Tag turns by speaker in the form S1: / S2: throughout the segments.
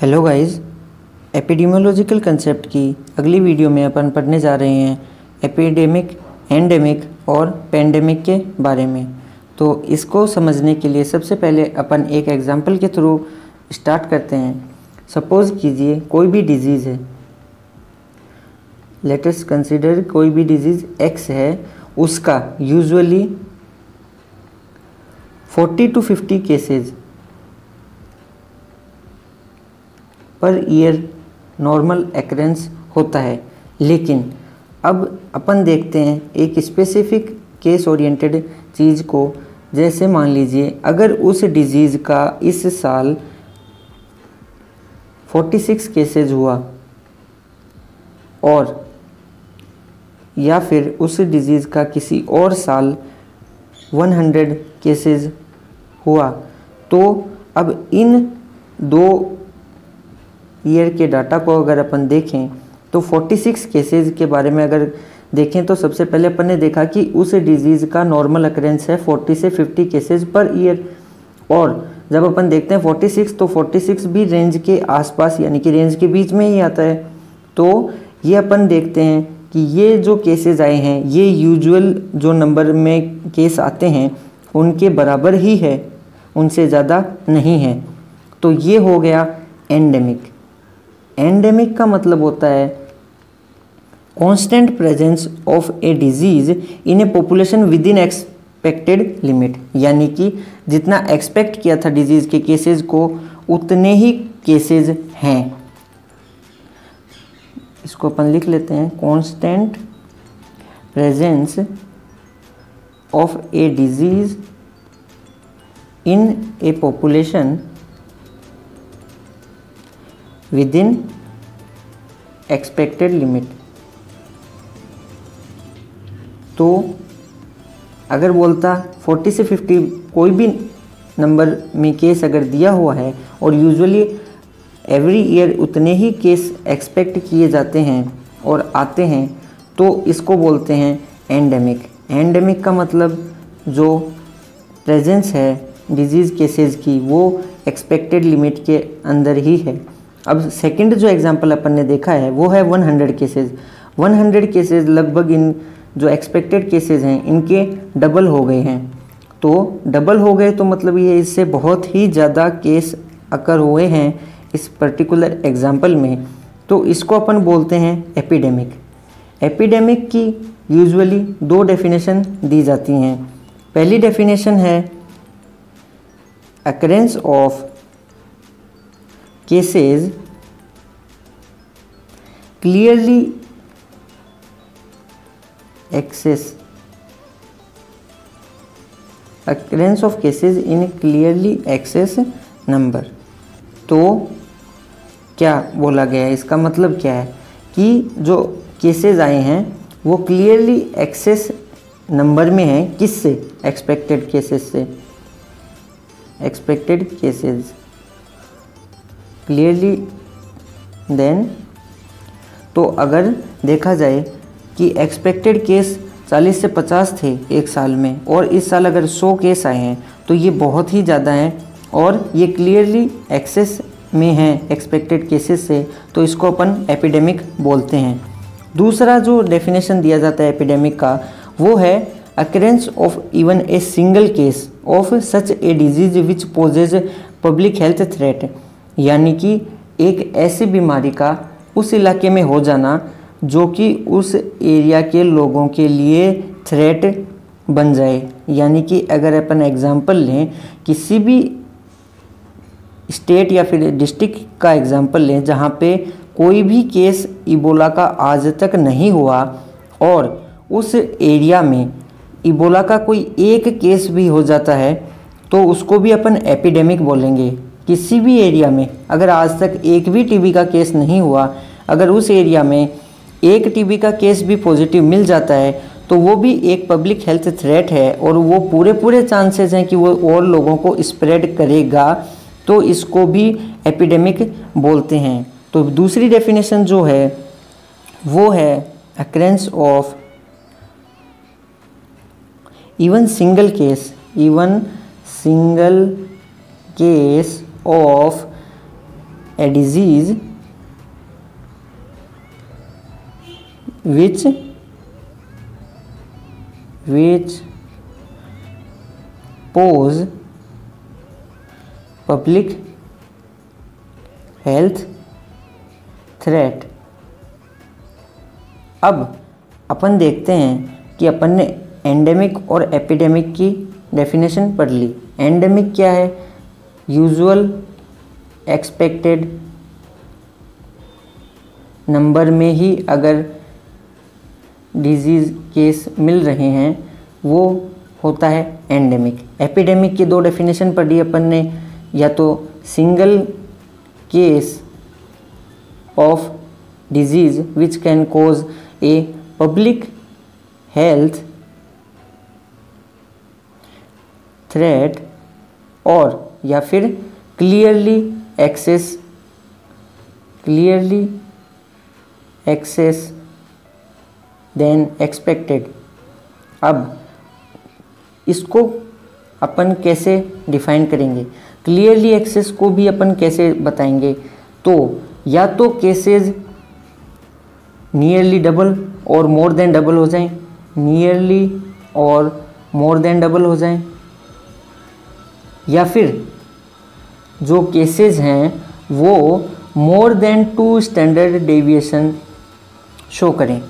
S1: Hello guys, epidemiological concept की अगली video में अपन पढ़ने जा रहे हैं एपिडेमिक, एंडेमिक और पेंडेमिक के बारे में। तो इसको समझने के लिए सबसे पहले अपन एक एग्जांपल के थ्रू स्टार्ट करते हैं। सपोज़ कीजिए कोई भी डिजीज़ है, लेट अस कंसीडर कोई भी डिजीज़ एक्स है, उसका usually 40 to 50 cases per year normal occurrence होता है। लेकिन अब अपन देखते हैं एक स्पेसिफिक केस ओरिएंटेड चीज़ को। जैसे मान लीजिए अगर उस डिजीज़ का इस साल 46 केसेस हुआ और या फिर उस डिजीज़ का किसी और साल 100 केसेस हुआ, तो अब इन दो ईयर के डाटा को अगर अपन देखें तो 46 केसेस के बारे में अगर देखें तो सबसे पहले अपन ने देखा कि उस डिजीज़ का नॉर्मल अकरेंस है 40 से 50 केसेस पर ईयर। और जब अपन देखते हैं 46 तो 46 भी रेंज के आसपास यानी कि रेंज के बीच में ही आता है। तो ये अपन देखते हैं कि ये जो केसेस आए हैं ये यूजुअल जो नंबर में केस आते हैं उनके बराबर ही है, उनसे ज़्यादा नहीं है। तो ये हो गया एंडेमिक। एंडेमिक का मतलब होता है constant presence of a disease in A population with in expected limit, यानी कि जितना एक्सपेक्ट किया था डिजीज के केसेस को उतने ही केसेस हैं। इसको अपन लिख लेते हैं, constant presence of a disease in A population with in expected limit. तो अगर बोलता 40 से 50 कोई भी नंबर में केस अगर दिया हुआ है और यूजुअली एवरी ईयर उतने ही केस एक्सपेक्ट किए जाते हैं और आते हैं, तो इसको बोलते हैं एंडेमिक। एंडेमिक का मतलब जो प्रेजेंस है डिजीज़ केसेस की वो एक्सपेक्टेड लिमिट के अंदर ही है। अब सेकंड जो एग्जांपल अपन ने देखा है वो है 100 केसेस। 100 केसेस लगभग इन जो एक्सपेक्टेड केसेस हैं इनके डबल हो गए हैं। तो डबल हो गए तो मतलब ये इससे बहुत ही ज़्यादा केस अकर हुए हैं इस पर्टिकुलर एग्जांपल में। तो इसको अपन बोलते हैं एपिडेमिक। एपिडेमिक की यूजुअली दो डेफिनेशन दी जाती हैं। पहली डेफिनेशन है occurrence of cases clearly excess occurrence of cases in clearly excess number। तो क्या बोला गया है, इसका मतलब क्या है कि जो केसेस आए हैं वो क्लियरली एक्सेस नंबर में हैं। किससे? एक्सपेक्टेड केसेस से। एक्सपेक्टेड केसेस क्लियरली देन, तो अगर देखा जाए कि एक्सपेक्टेड केस 40 से 50 थे एक साल में और इस साल अगर 100 केस आए हैं तो ये बहुत ही ज़्यादा हैं और ये क्लियरली एक्सेस में हैं एक्सपेक्टेड केसेस से, तो इसको अपन एपिडेमिक बोलते हैं। दूसरा जो डेफिनेशन दिया जाता है एपिडेमिक का वो है occurrence of even a single case of such a disease which poses public health threat, यानी कि एक ऐसी बीमारी का उस इलाके में हो जाना जो कि उस एरिया के लोगों के लिए थ्रेट बन जाए। यानी कि अगर अपन एग्जांपल लें किसी भी स्टेट या फिर डिस्ट्रिक्ट का एग्जांपल लें जहाँ पे कोई भी केस इबोला का आज तक नहीं हुआ और उस एरिया में इबोला का कोई एक केस भी हो जाता है तो उसको भी अपन एपिडेमिक बोलेंगे। किसी भी एरिया में अगर आज तक एक भी टीबी का केस नहीं हुआ, अगर उस एरिया में एक टीबी का केस भी पॉजिटिव मिल जाता है तो वो भी एक पब्लिक हेल्थ थ्रेट है और वो पूरे चांसेस हैं कि वो और लोगों को स्प्रेड करेगा, तो इसको भी एपिडेमिक बोलते हैं। तो दूसरी डेफिनेशन जो है वो है occurrence of even single case of a disease which pose public health threat। अब अपन देखते हैं कि अपन ने एंडेमिक और एपिडेमिक की डेफिनेशन पढ़ ली। एंडेमिक क्या है? यूजुअल एक्सपेक्टेड नंबर में ही अगर डिजीज़ केस मिल रहे हैं वो होता है एंडेमिक। एपिडेमिक की दो डेफिनेशन पढ़ी अपन ने, या तो single case of disease which can cause a public health threat, और या फिर क्लियरली एक्सेस देन एक्सपेक्टेड। अब इसको अपन कैसे डिफाइन करेंगे? क्लियरली एक्सेस को भी अपन कैसे बताएंगे? तो या तो केसेस नियरली डबल और मोर देन डबल हो जाएं, नियरली और मोर देन डबल हो जाएं, या फिर जो केसेस हैं वो more than 2 standard deviation show करें।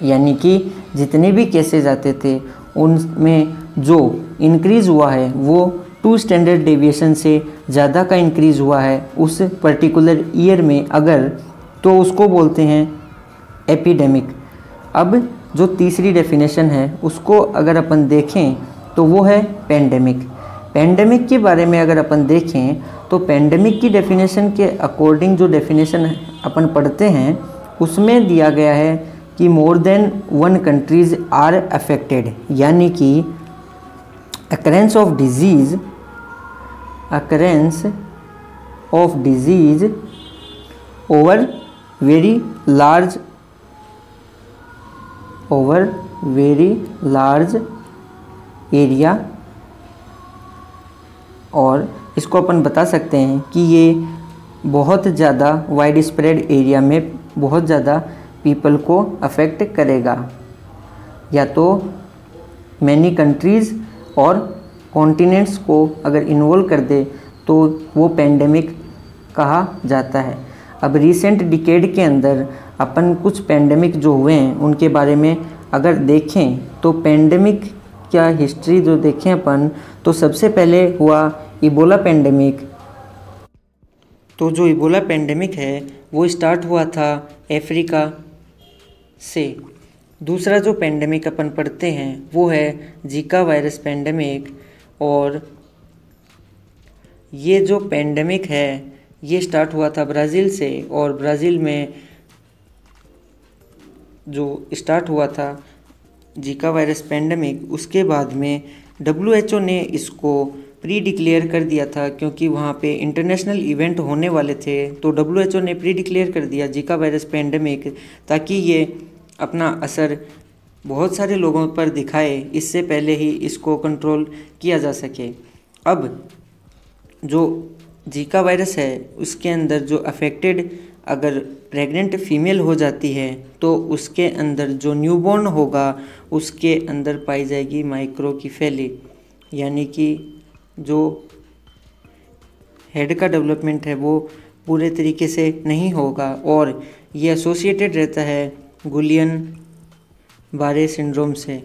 S1: यानी कि जितने भी केसेस आते थे उनमें जो इंक्रीज़ हुआ है वो 2 स्टैंडर्ड डेविएशन से ज़्यादा का इंक्रीज़ हुआ है उस पर्टिकुलर ईयर में अगर, तो उसको बोलते हैं एपिडेमिक। अब जो तीसरी डेफिनेशन है उसको अगर अपन देखें तो वो है पेंडेमिक। पेंडेमिक के बारे में अगर अपन देखें तो पेंडेमिक की डेफिनेशन के अकॉर्डिंग जो डेफिनेशन अपन पढ़ते हैं उसमें दिया गया है कि more than 1 countries are affected, यानी कि occurrence of disease over very large area, और इसको अपन बता सकते हैं कि ये बहुत ज़्यादा वाइड स्प्रेड एरिया में बहुत ज़्यादा पीपल को अफेक्ट करेगा, या तो मैनी कंट्रीज़ और कॉन्टिनेंट्स को अगर इन्वॉल्व कर दे तो वो पेंडेमिक कहा जाता है। अब रिसेंट डिकेड के अंदर अपन कुछ पेंडेमिक जो हुए हैं उनके बारे में अगर देखें तो पेंडेमिक क्या हिस्ट्री जो देखें अपन तो सबसे पहले हुआ इबोला पेंडेमिक। तो जो इबोला पेंडेमिक है वो स्टार्ट हुआ था अफ्रीका से। दूसरा जो पेंडेमिक अपन पढ़ते हैं वो है जीका वायरस पेंडेमिक, और ये जो पेंडेमिक है ये स्टार्ट हुआ था ब्राज़ील से, और ब्राज़ील में जो स्टार्ट हुआ था जीका वायरस पेंडेमिक उसके बाद में WHO ने इसको प्री डिक्लेयर कर दिया था, क्योंकि वहाँ पे इंटरनेशनल इवेंट होने वाले थे तो WHO ने प्री डिक्लेयर कर दिया जीका वायरस पेंडेमिक, ताकि ये अपना असर बहुत सारे लोगों पर दिखाए, इससे पहले ही इसको कंट्रोल किया जा सके। अब जो जीका वायरस है उसके अंदर जो अफेक्टेड अगर प्रेग्नेंट फीमेल हो जाती है तो उसके अंदर जो न्यूबॉर्न होगा उसके अंदर पाई जाएगी माइक्रोकेफेली, यानी कि जो हेड का डेवलपमेंट है वो पूरे तरीके से नहीं होगा, और ये एसोसिएटेड रहता है गुलियन बारे सिंड्रोम से।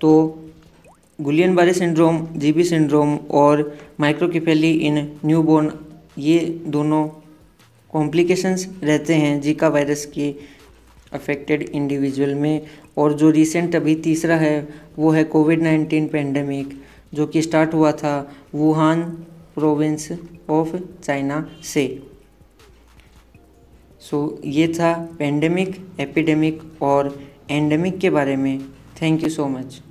S1: तो गुलियन बारे सिंड्रोम, जीबी सिंड्रोम और माइक्रोकेफेली इन न्यूबॉर्न, ये दोनों कॉम्प्लिकेशंस रहते हैं जीका वायरस के अफेक्टेड इंडिविजुअल में। और जो रिसेंट अभी तीसरा है वो है कोविड-19 पेंडेमिक, जो कि स्टार्ट हुआ था वुहान प्रोविंस ऑफ चाइना से। ये था पेंडेमिक, एपिडेमिक और एंडेमिक के बारे में। Thank you so much.